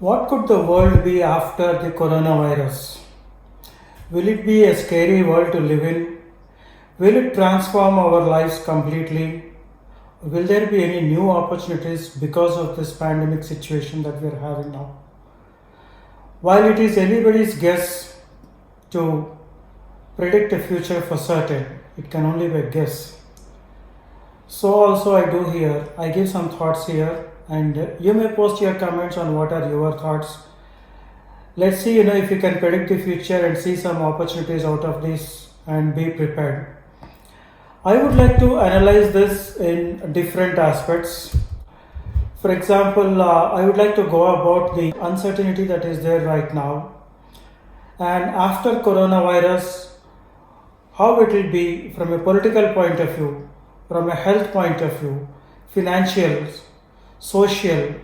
What could the world be after the coronavirus? Will it be a scary world to live in? Will it transform our lives completely? Will there be any new opportunities because of this pandemic situation that we are having now? While it is anybody's guess to predict a future for certain, it can only be a guess. So also I do here, I give some thoughts here and you may post your comments on what are your thoughts. Let's see, if you can predict the future and see some opportunities out of this and be prepared. I would like to analyze this in different aspects. For example, I would like to go about the uncertainty that is there right now. And after coronavirus, how it will be from a political point of view, from a health point of view, financial, social,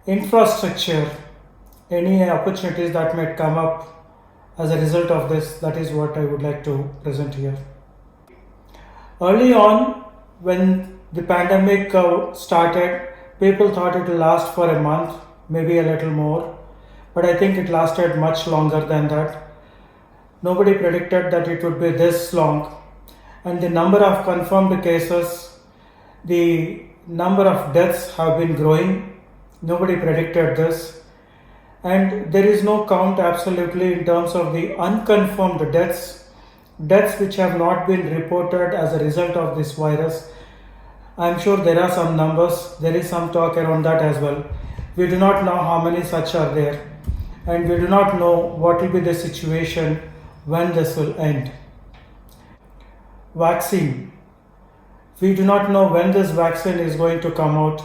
infrastructure, any opportunities that might come up as a result of this, that is what I would like to present here. Early on, when the pandemic started, people thought it will last for a month, maybe a little more, but I think it lasted much longer than that. Nobody predicted that it would be this long, and the number of confirmed cases, the number of deaths have been growing. Nobody predicted this, and there is no count absolutely in terms of the unconfirmed deaths which have not been reported as a result of this virus. I'm sure there are some numbers, there is some talk around that as well. We do not know how many such are there, and we do not know what will be the situation when this will end. Vaccine. We do not know when this vaccine is going to come out.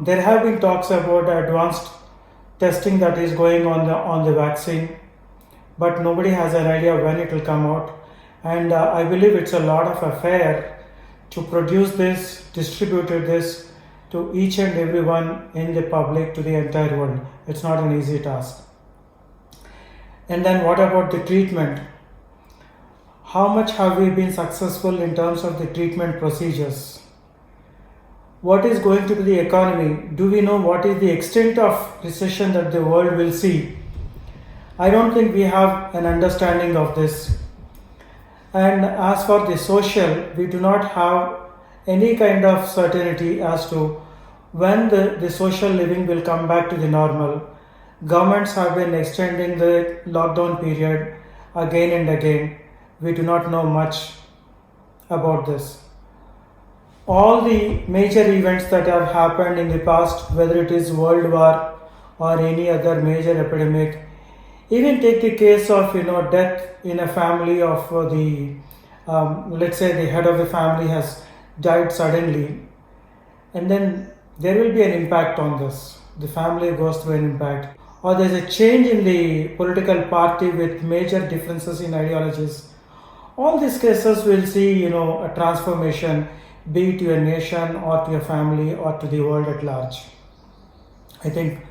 There have been talks about advanced testing that is going on the vaccine, but nobody has an idea when it will come out. And I believe it's a lot of affair to produce this, distribute this to each and everyone in the public, to the entire world. It's not an easy task. And then what about the treatment? How much have we been successful in terms of the treatment procedures? What is going to be the economy? Do we know what is the extent of recession that the world will see? I don't think we have an understanding of this. And as for the social, we do not have any kind of certainty as to when the social living will come back to the normal. Governments have been extending the lockdown period again and again. We do not know much about this. All the major events that have happened in the past, whether it is World War or any other major epidemic, even take the case of death in a family of let's say the head of the family has died suddenly, and then there will be an impact on this. The family goes through an impact, or there's a change in the political party with major differences in ideologies. All these cases will see a transformation, be it to your nation or to your family or to the world at large. I think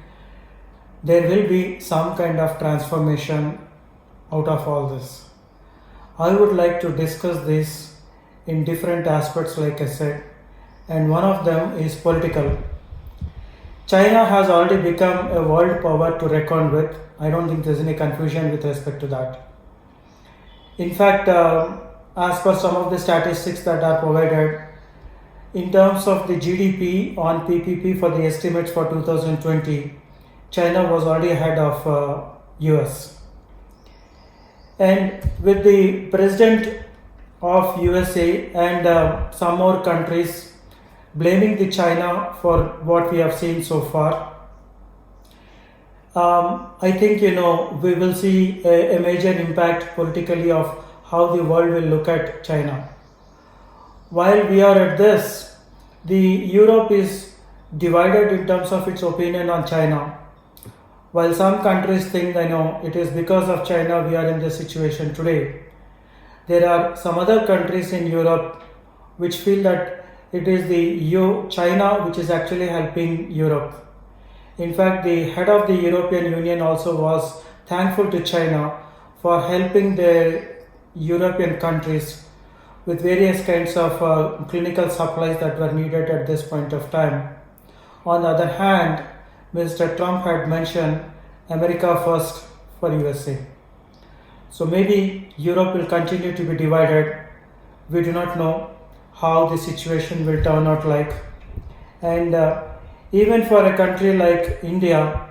there will be some kind of transformation out of all this. I would like to discuss this in different aspects, like I said, and one of them is political. China has already become a world power to reckon with. I don't think there's any confusion with respect to that. In fact, as per some of the statistics that are provided, in terms of the GDP on PPP for the estimates for 2020, China was already ahead of US. And with the president of USA and some more countries blaming the China for what we have seen so far, I think we will see a major impact politically of how the world will look at China. While we are at this, the Europe is divided in terms of its opinion on China. While some countries think it is because of China we are in this situation today, there are some other countries in Europe which feel that it is the China which is actually helping Europe. In fact, the head of the European Union also was thankful to China for helping the European countries with various kinds of clinical supplies that were needed at this point of time. On the other hand, Mr. Trump had mentioned America first for USA. So maybe Europe will continue to be divided. We do not know how the situation will turn out like. And even for a country like India,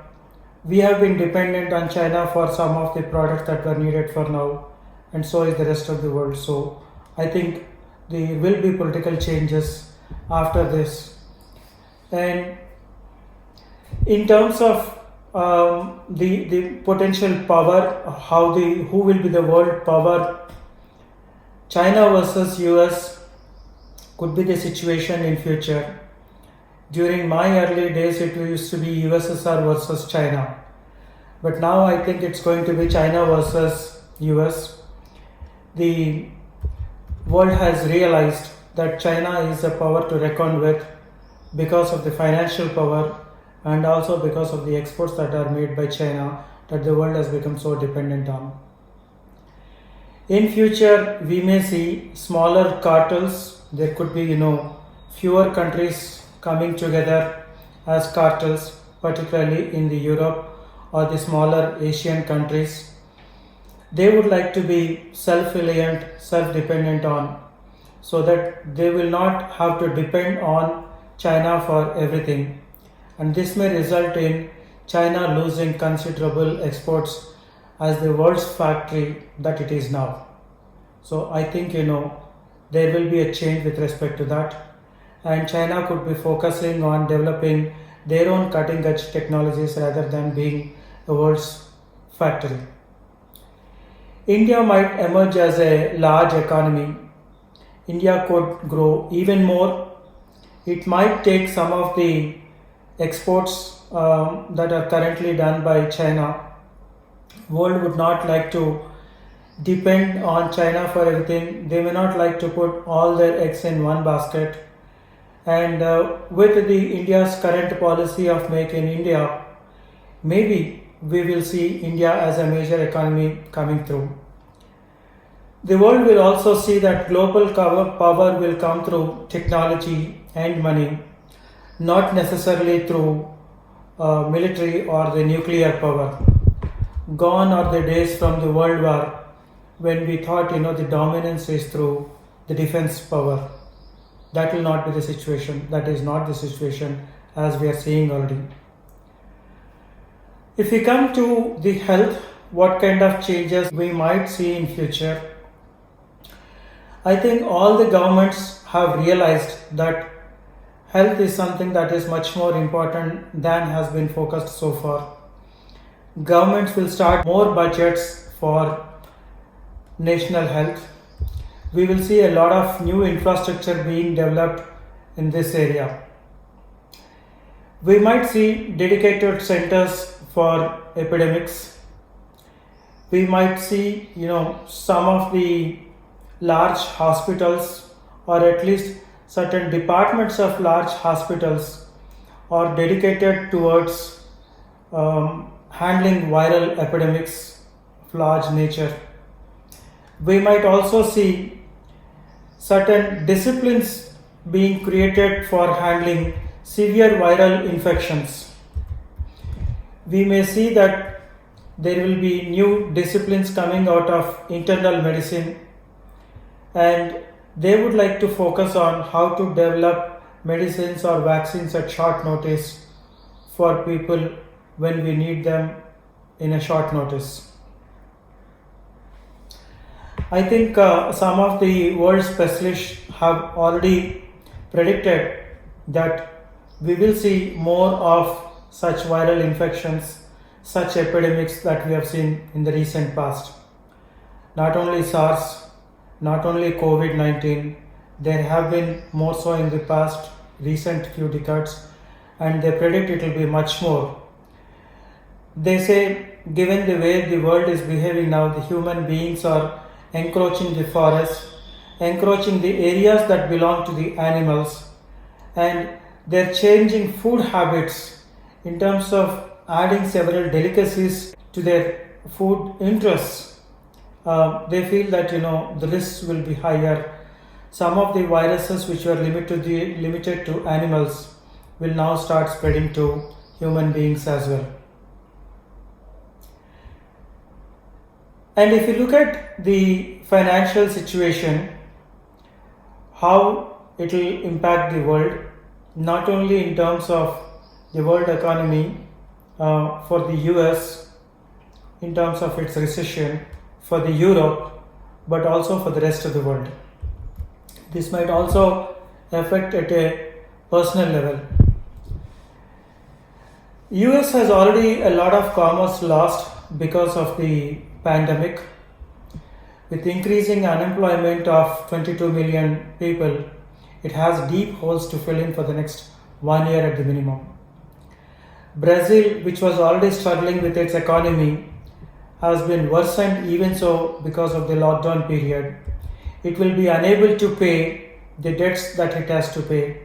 we have been dependent on China for some of the products that were needed for now, and so is the rest of the world. So I think there will be political changes after this. And in terms of the potential power, who will be the world power, China versus US could be the situation in future. During my early days, it used to be USSR versus China. But now I think it's going to be China versus US. The world has realized that China is a power to reckon with because of the financial power and also because of the exports that are made by China that the world has become so dependent on. In future, we may see smaller cartels. There could be, fewer countries coming together as cartels, particularly in the Europe or the smaller Asian countries. They would like to be self-reliant, self-dependent on, so that they will not have to depend on China for everything. And this may result in China losing considerable exports as the world's factory that it is now. So I think, there will be a change with respect to that. And China could be focusing on developing their own cutting edge technologies rather than being the world's factory. India might emerge as a large economy. India could grow even more. It might take some of the exports that are currently done by China. World would not like to depend on China for everything. They may not like to put all their eggs in one basket. And with the India's current policy of Make in India, maybe we will see India as a major economy coming through. The world will also see that global power will come through technology and money, not necessarily through military or the nuclear power. Gone are the days from the World War when we thought, the dominance is through the defense power. That will not be the situation. That is not the situation as we are seeing already. If we come to the health, what kind of changes we might see in future? I think all the governments have realized that health is something that is much more important than has been focused so far. Governments will start more budgets for national health. We will see a lot of new infrastructure being developed in this area. We might see dedicated centers for epidemics. We might see, some of the large hospitals, or at least certain departments of large hospitals are dedicated towards handling viral epidemics of large nature. We might also see certain disciplines being created for handling severe viral infections. We may see that there will be new disciplines coming out of internal medicine, and they would like to focus on how to develop medicines or vaccines at short notice for people when we need them in a short notice. I think some of the world specialists have already predicted that we will see more of such viral infections, such epidemics that we have seen in the recent past. Not only SARS, not only COVID-19, there have been more so in the past recent few decades, and they predict it will be much more. They say, given the way the world is behaving now, the human beings are encroaching the forest, encroaching the areas that belong to the animals, and they're changing food habits in terms of adding several delicacies to their food interests. They feel that the risks will be higher. Some of the viruses which were limited to animals will now start spreading to human beings as well. And if you look at the financial situation, how it will impact the world, not only in terms of the world economy, for the US in terms of its recession, for the Europe, but also for the rest of the world. This might also affect at a personal level. US has already a lot of commerce lost because of the pandemic. With increasing unemployment of 22 million people, it has deep holes to fill in for the next 1 year at the minimum. Brazil, which was already struggling with its economy, has been worsened even so because of the lockdown period. It will be unable to pay the debts that it has to pay,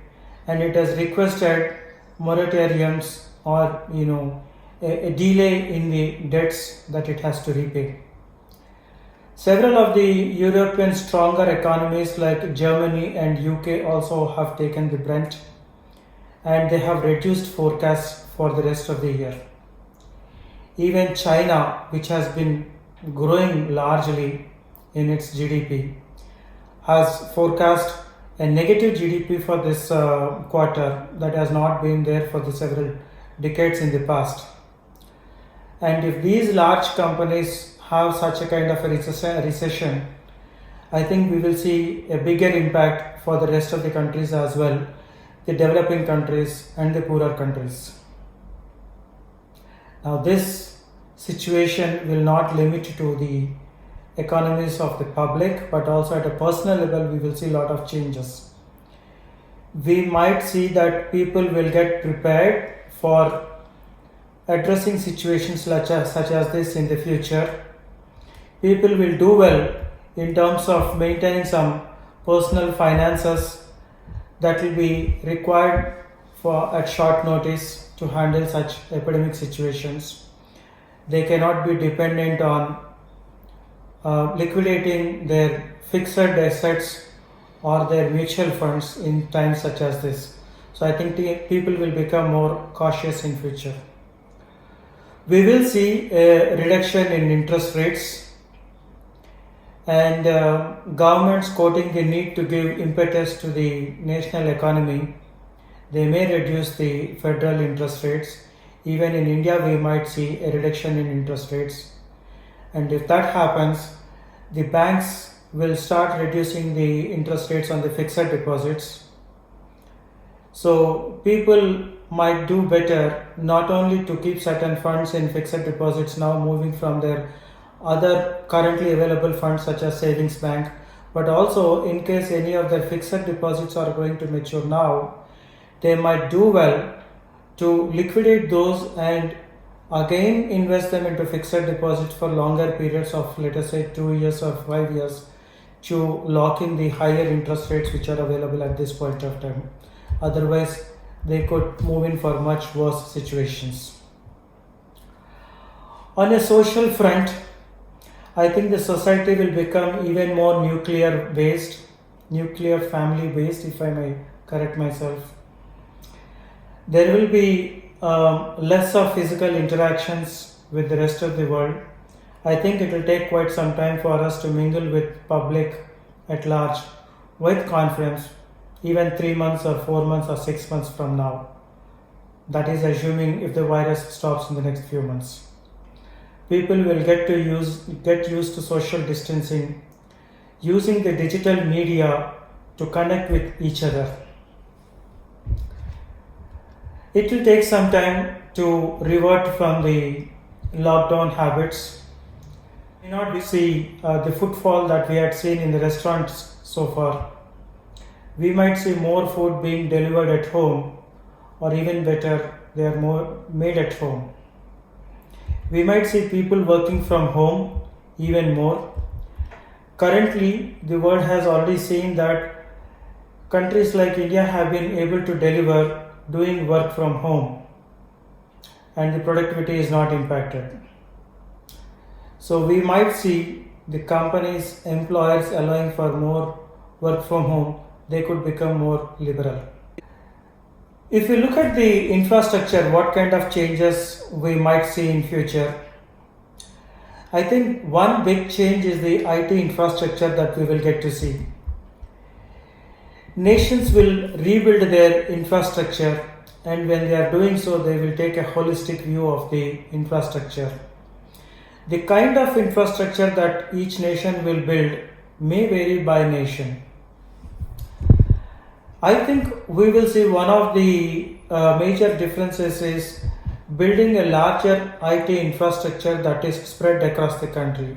and it has requested moratoriums or a delay in the debts that it has to repay. Several of the European stronger economies like Germany and UK also have taken the brunt, and they have reduced forecasts for the rest of the year. Even China, which has been growing largely in its GDP, has forecast a negative GDP for this quarter that has not been there for the several decades in the past. And if these large companies have such a kind of a recession, I think we will see a bigger impact for the rest of the countries as well, the developing countries and the poorer countries. Now, this situation will not limit to the economies of the public, but also at a personal level, we will see a lot of changes. We might see that people will get prepared for addressing situations such as this in the future. People will do well in terms of maintaining some personal finances that will be required for at short notice to handle such epidemic situations. They cannot be dependent on liquidating their fixed assets or their mutual funds in times such as this. So I think people will become more cautious in future. We will see a reduction in interest rates, and governments quoting the need to give impetus to the national economy. They may reduce the federal interest rates. Even in India, we might see a reduction in interest rates. And if that happens, the banks will start reducing the interest rates on the fixed deposits. So people might do better not only to keep certain funds in fixed deposits now moving from their other currently available funds such as savings bank, but also in case any of their fixed deposits are going to mature now, they might do well to liquidate those and again invest them into fixed deposits for longer periods of, let us say, 2 years or 5 years, to lock in the higher interest rates which are available at this point of time. Otherwise, they could move in for much worse situations. On a social front, I think the society will become even more nuclear family based, if I may correct myself. There will be less of physical interactions with the rest of the world. I think it will take quite some time for us to mingle with public at large with confidence, even 3 months or 4 months or 6 months from now. That is assuming if the virus stops in the next few months. People will get used to social distancing, using the digital media to connect with each other. It will take some time to revert from the lockdown habits. We may not see the footfall that we had seen in the restaurants so far. We might see more food being delivered at home, or even better, they are more made at home. We might see people working from home even more. Currently, the world has already seen that countries like India have been able to deliver doing work from home, and the productivity is not impacted. So we might see the companies, employers allowing for more work from home, they could become more liberal. If we look at the infrastructure, what kind of changes we might see in future, I think one big change is the IT infrastructure that we will get to see. Nations will rebuild their infrastructure, and when they are doing so, they will take a holistic view of the infrastructure. The kind of infrastructure that each nation will build may vary by nation. I think we will see one of the major differences is building a larger IT infrastructure that is spread across the country.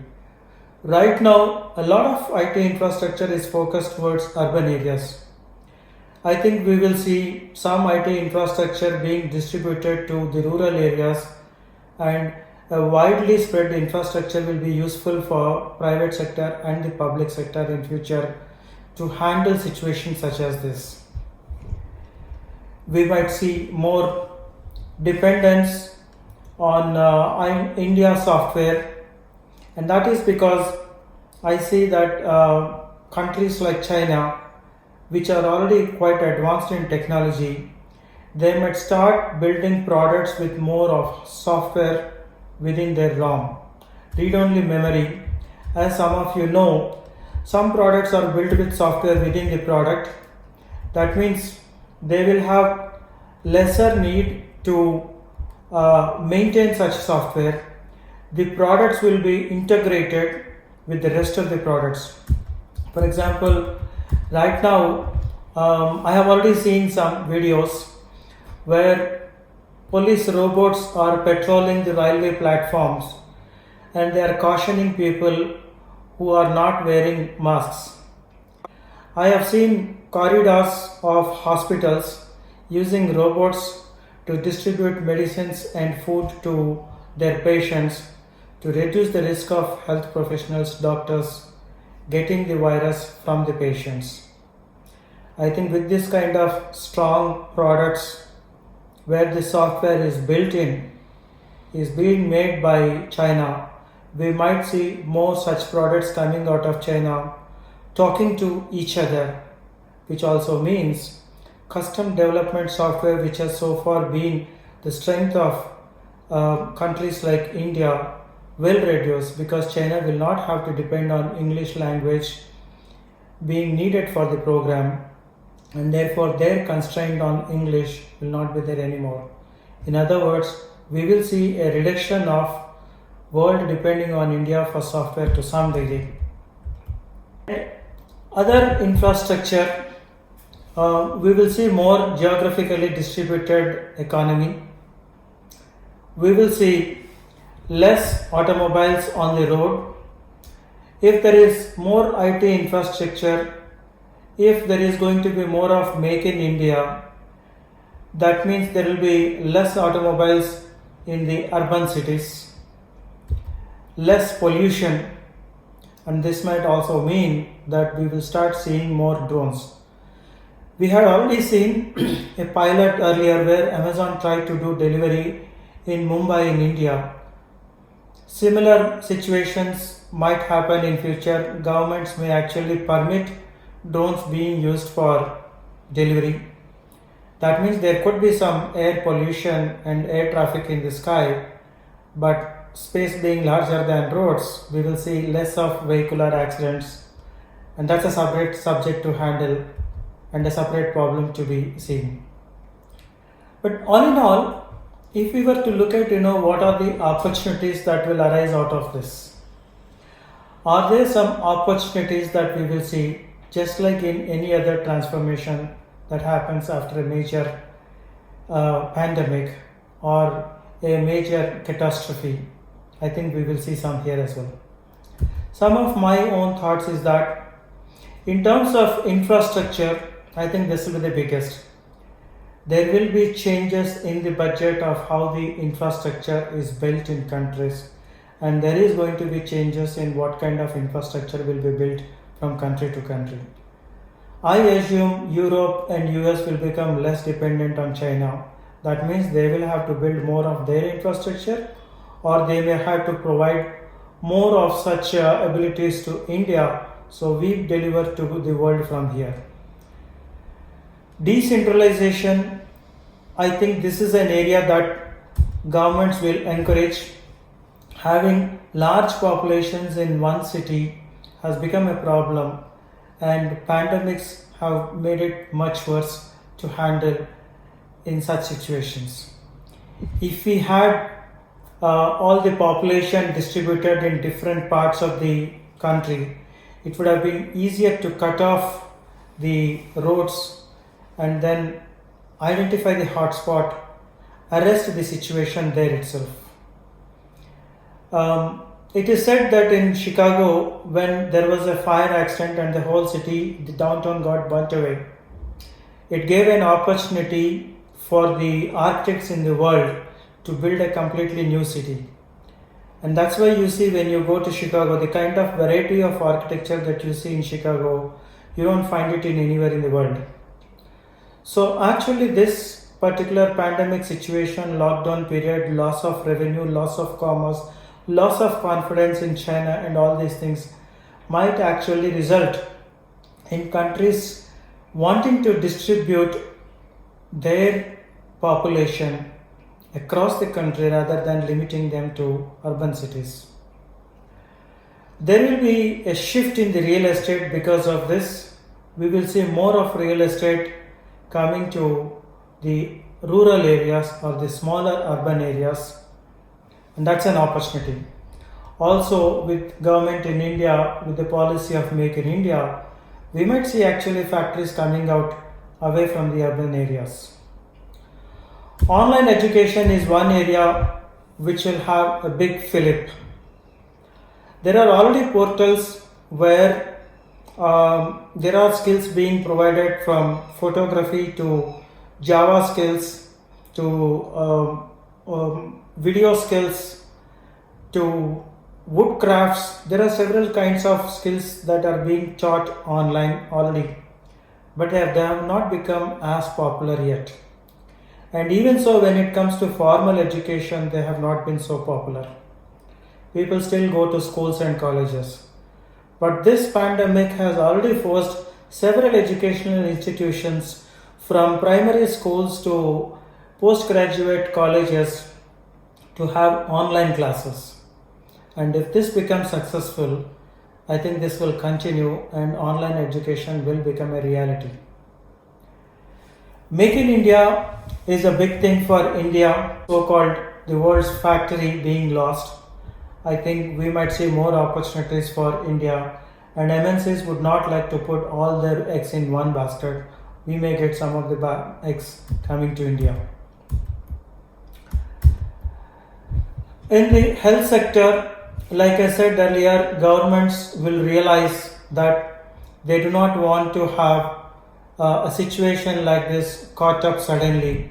Right now, a lot of IT infrastructure is focused towards urban areas. I think we will see some IT infrastructure being distributed to the rural areas, and a widely spread infrastructure will be useful for private sector and the public sector in future to handle situations such as this. We might see more dependence on India software, and that is because I see that countries like China, which are already quite advanced in technology, they might start building products with more of software within their ROM, read-only memory. As some of you know, some products are built with software within the product. That means they will have lesser need to maintain such software. The products will be integrated with the rest of the products. For example, right now, I have already seen some videos where police robots are patrolling the railway platforms, and they are cautioning people who are not wearing masks. I have seen corridors of hospitals using robots to distribute medicines and food to their patients to reduce the risk of health professionals, doctors, getting the virus from the patients. I think with this kind of strong products where the software is built in, is being made by China, we might see more such products coming out of China talking to each other, which also means custom development software, which has so far been the strength of countries like India, will reduce because China will not have to depend on English language being needed for the program, and therefore their constraint on English will not be there anymore. In other words, we will see a reduction of world depending on India for software to some degree. Other infrastructure, we will see more geographically distributed economy. We will see less automobiles on the road. If there is more IT infrastructure, if there is going to be more of Make in India, that means there will be less automobiles in the urban cities, less pollution, and this might also mean that we will start seeing more drones. We had already seen a pilot earlier where Amazon tried to do delivery in Mumbai in India. Similar situations might happen in future. Governments may actually permit drones being used for delivery. That means there could be some air pollution and air traffic in the sky, but space being larger than roads, we will see less of vehicular accidents, and that's a separate subject to handle and a separate problem to be seen. But all in all, if we were to look at what are the opportunities that will arise out of this, are there some opportunities that we will see just like in any other transformation that happens after a major pandemic or a major catastrophe? I think we will see some here as well. Some of my own thoughts is that in terms of infrastructure, I think this will be the biggest. There will be changes in the budget of how the infrastructure is built in countries, and there is going to be changes in what kind of infrastructure will be built from country to country. I assume Europe and US will become less dependent on China. That means they will have to build more of their infrastructure, or they may have to provide more of such abilities to India, so we deliver to the world from here. Decentralization I think this is an area that governments will encourage. Having large populations in one city has become a problem, and pandemics have made it much worse to handle in such situations. If we had all the population distributed in different parts of the country, it would have been easier to cut off the roads and then identify the hotspot, arrest the situation there itself. It is said that in Chicago, when there was a fire accident and the whole city, the downtown got burnt away, it gave an opportunity for the architects in the world to build a completely new city. And that's why you see when you go to Chicago, the kind of variety of architecture that you see in Chicago, you don't find it in anywhere in the world. So actually this particular pandemic situation, lockdown period, loss of revenue, loss of commerce, loss of confidence in China and all these things might actually result in countries wanting to distribute their population across the country rather than limiting them to urban cities. There will be a shift in the real estate because of this. We will see more of real estate coming to the rural areas or the smaller urban areas, and that's an opportunity. Also, with government in India, with the policy of Make in India, we might see actually factories coming out away from the urban areas. Online education is one area which will have a big fillip. There are already portals where there are skills being provided, from photography to Java skills to video skills to wood crafts. There are several kinds of skills that are being taught online already, but they have not become as popular yet. And even so, when it comes to formal education, they have not been so popular. People still go to schools and colleges. But this pandemic has already forced several educational institutions, from primary schools to postgraduate colleges, to have online classes. And if this becomes successful, I think this will continue and online education will become a reality. Make in India is a big thing for India, so-called the world's factory being lost. I think we might see more opportunities for India, and MNCs would not like to put all their eggs in one basket. We may get some of the eggs coming to India. In the health sector, like I said earlier, governments will realize that they do not want to have a situation like this caught up suddenly.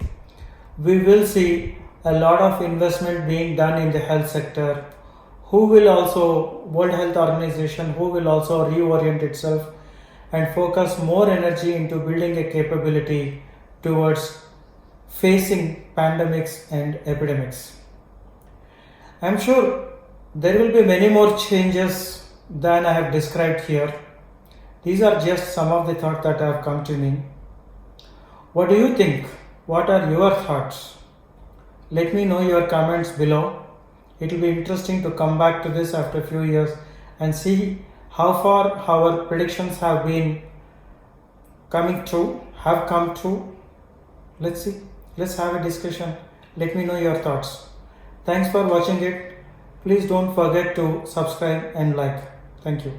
We will see a lot of investment being done in the health sector, World Health Organization, who will also reorient itself and focus more energy into building a capability towards facing pandemics and epidemics. I'm sure there will be many more changes than I have described here. These are just some of the thoughts that have come to me. What do you think? What are your thoughts? Let me know your comments below. It will be interesting to come back to this after a few years and see how far our predictions have been come true. Let's see. Let's have a discussion. Let me know your thoughts. Thanks for watching it. Please don't forget to subscribe and like. Thank you.